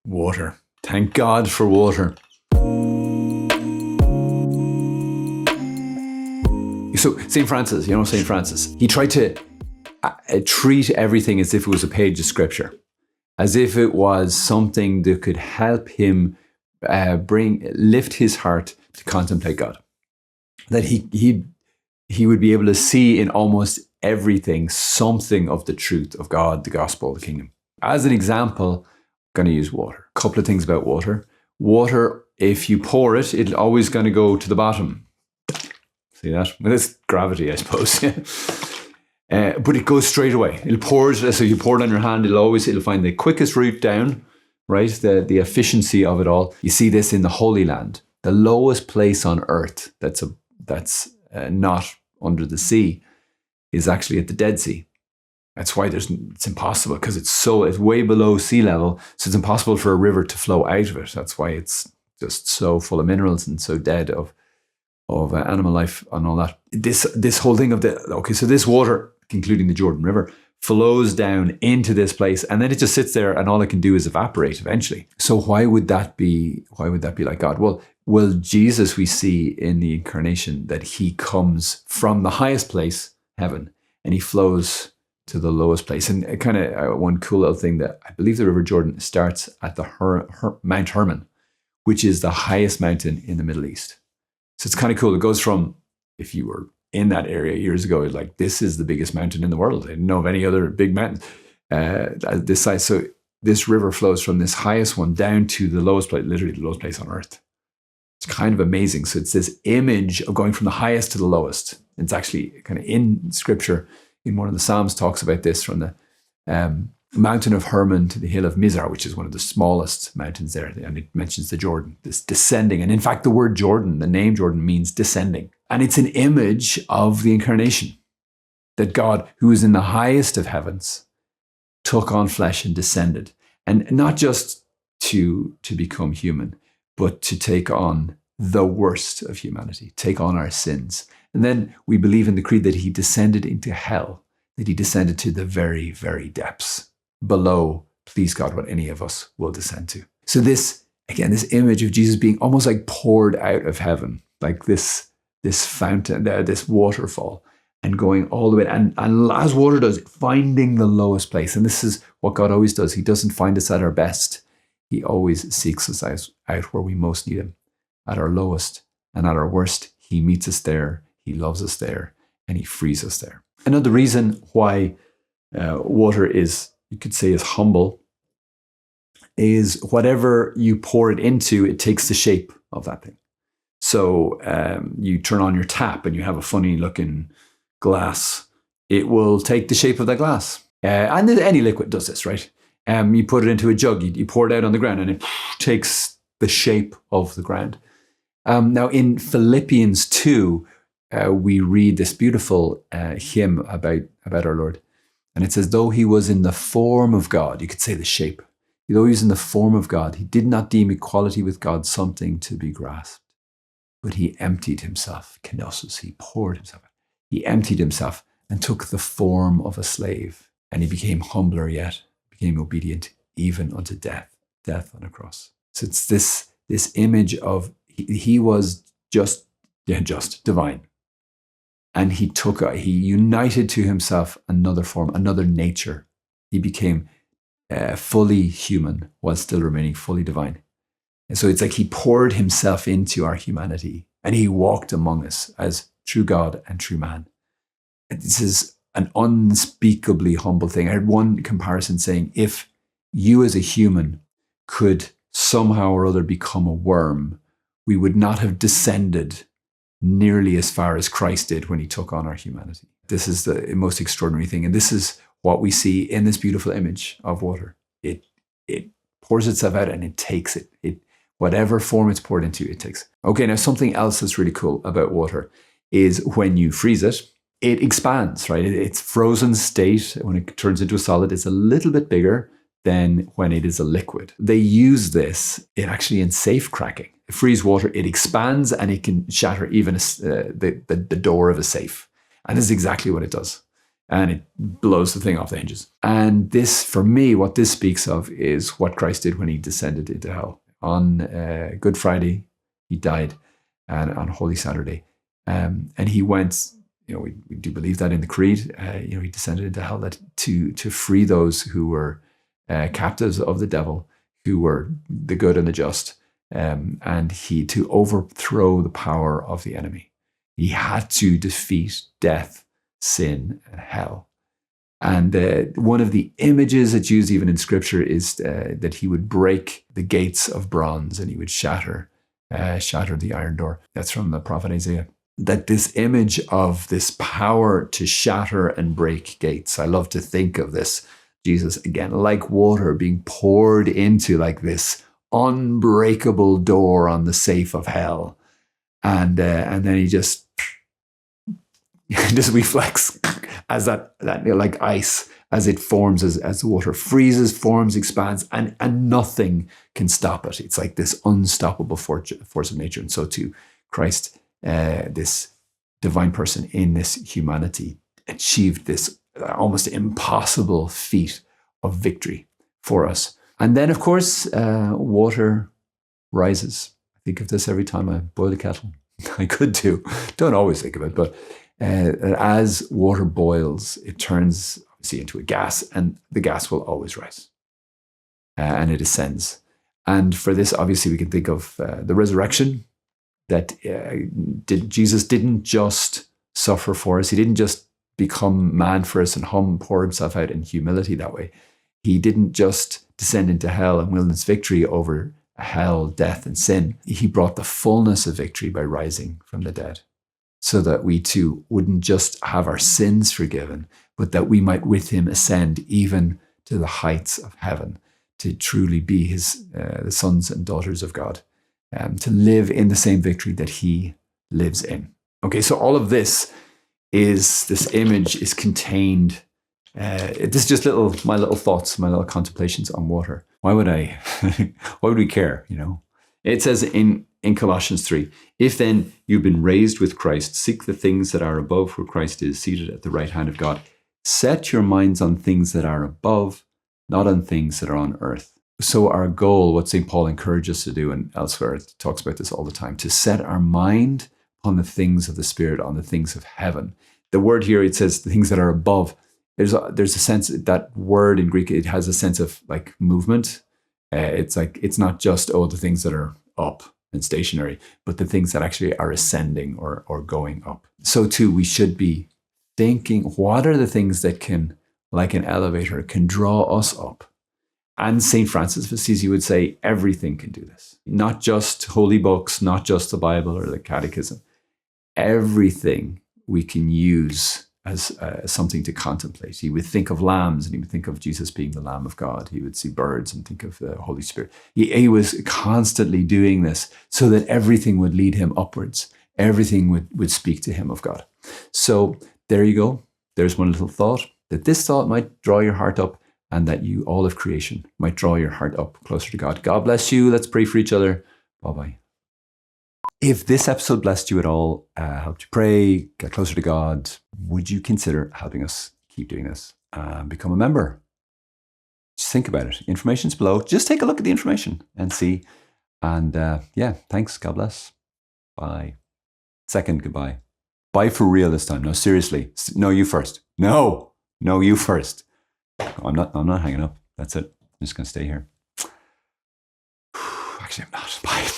Water. Thank God for water. So St Francis, St Francis, he tried to treat everything as if it was a page of scripture, as if it was something that could help him lift his heart to contemplate God. That he would be able to see in almost everything something of the truth of God, the gospel, the kingdom. As an example, I'm going to use water. A couple of things about water. Water, if you pour it, it's always going to go to the bottom. See that? Well, that's gravity, I suppose. But it goes straight away. It'll pour it, so you pour it on your hand, it'll find the quickest route down, right? The efficiency of it all. You see this in the Holy Land. The lowest place on earth that's not under the sea is actually at the Dead Sea. That's why it's impossible, because it's way below sea level, so it's impossible for a river to flow out of it. That's why it's just so full of minerals and so dead of animal life and all that. This whole thing so this water, including the Jordan River, flows down into this place, and then it just sits there, and all it can do is evaporate eventually. So why would that be like God? Well, Jesus, we see in the Incarnation that he comes from the highest place, heaven, and he flows to the lowest place. And kind of one cool little thing, that I believe the River Jordan starts at the Mount Hermon, which is the highest mountain in the Middle East. So it's kind of cool. It goes from, if you were in that area years ago, like, this is the biggest mountain in the world. I didn't know of any other big mountain this size. So this river flows from this highest one down to the lowest place, literally the lowest place on earth. It's kind of amazing. So it's this image of going from the highest to the lowest. It's actually kind of in scripture. In one of the Psalms talks about this, from the mountain of Hermon to the hill of Mizar, which is one of the smallest mountains there. And it mentions the Jordan, this descending. And in fact, the word Jordan, the name Jordan, means descending. And it's an image of the Incarnation, that God, who is in the highest of heavens, took on flesh and descended. And not just to become human, but to take on the worst of humanity, take on our sins. And then we believe in the creed that he descended into hell, that he descended to the very, very depths below, please God, what any of us will descend to. So this image of Jesus being almost like poured out of heaven, like this fountain, this waterfall, and going all the way, and as water does, finding the lowest place. And this is what God always does. He doesn't find us at our best. He always seeks us out where we most need him, at our lowest and at our worst. He meets us there. He loves us there, and he frees us there. Another reason why water is, you could say, is humble, is whatever you pour it into, it takes the shape of that thing. So you turn on your tap and you have a funny looking glass. It will take the shape of that glass. And any liquid does this, right? You put it into a jug, you pour it out on the ground, and it takes the shape of the ground. Now in Philippians 2, we read this beautiful hymn about our Lord. And it says, though he was in the form of God, you could say the shape. Though he was in the form of God, he did not deem equality with God something to be grasped. But he emptied himself, kenosis, he poured himself out. He emptied himself and took the form of a slave. And he became humbler yet, became obedient even unto death on a cross. So it's this image of, he was just divine. And he united to himself another form, another nature. He became fully human while still remaining fully divine. And so it's like he poured himself into our humanity, and he walked among us as true God and true man. And this is an unspeakably humble thing. I heard one comparison saying, if you as a human could somehow or other become a worm, we would not have descended nearly as far as Christ did when he took on our humanity. This is the most extraordinary thing. And this is what we see in this beautiful image of water. It pours itself out and it takes it. Whatever form it's poured into, it takes. Okay, now something else that's really cool about water is when you freeze it, it expands, right? Its frozen state, when it turns into a solid, is a little bit bigger than when it is a liquid. They use this in safe cracking. Freeze water, it expands and it can shatter even the door of a safe. And this is exactly what it does. and it blows the thing off the hinges. And this, for me, what this speaks of is what Christ did when he descended into hell. On Good Friday, he died, and on Holy Saturday. And he went, we do believe that in the Creed, he descended into hell to free those who were captives of the devil, who were the good and the just, and to overthrow the power of the enemy. He had to defeat death, sin, and hell. And one of the images that's used even in Scripture is that he would break the gates of bronze and he would shatter the iron door. That's from the prophet Isaiah. That this image of this power to shatter and break gates. I love to think of this, Jesus, again, like water being poured into like this unbreakable door on the safe of hell. And then he just reflects as that like ice, as it forms, as the water freezes, forms, expands, and nothing can stop it. It's like this unstoppable force of nature. And so too, Christ, this divine person in this humanity, achieved this almost impossible feat of victory for us. And then, of course, water rises. I think of this every time I boil a kettle. I could do. Don't always think of it, but as water boils, it turns obviously into a gas, and the gas will always rise, and it ascends. And for this, obviously, we can think of the resurrection. That Jesus didn't just suffer for us. He didn't just become man for us and pour himself out in humility that way. He didn't just descend into hell and win its victory over hell, death, and sin. He brought the fullness of victory by rising from the dead, so that we too wouldn't just have our sins forgiven, but that we might with him ascend even to the heights of heaven, to truly be the sons and daughters of God, to live in the same victory that he lives in. Okay, so all of this image is contained. This is just my little thoughts, my little contemplations on water. Why would we care? It says in Colossians 3, if then you've been raised with Christ, seek the things that are above where Christ is seated at the right hand of God. Set your minds on things that are above, not on things that are on earth. So our goal, what St. Paul encourages us to do, and elsewhere it talks about this all the time, to set our mind on the things of the Spirit, on the things of heaven. The word here, it says the things that are above. There's a sense, that word in Greek, it has a sense of like movement. It's not just, the things that are up and stationary, but the things that actually are ascending or going up. So too, we should be thinking, what are the things that can, like an elevator, can draw us up? And St Francis of Assisi would say everything can do this. Not just holy books, not just the Bible or the Catechism. Everything we can use as something to contemplate. He would think of lambs, and he would think of Jesus being the Lamb of God. He would see birds and think of the Holy Spirit. He was constantly doing this so that everything would lead him upwards. Everything would speak to him of God. So there you go. There's one little thought, that this thought might draw your heart up, and that you, all of creation, might draw your heart up closer to God. God bless you. Let's pray for each other. Bye-bye. If this episode blessed you at all, helped you pray, get closer to God, would you consider helping us keep doing this? Become a member. Just think about it. Information's below. Just take a look at the information and see. And thanks. God bless. Bye. Second goodbye. Bye for real this time. No, seriously. No, you first. No, you first. I'm not hanging up. That's it. I'm just going to stay here. Actually, I'm not. Bye.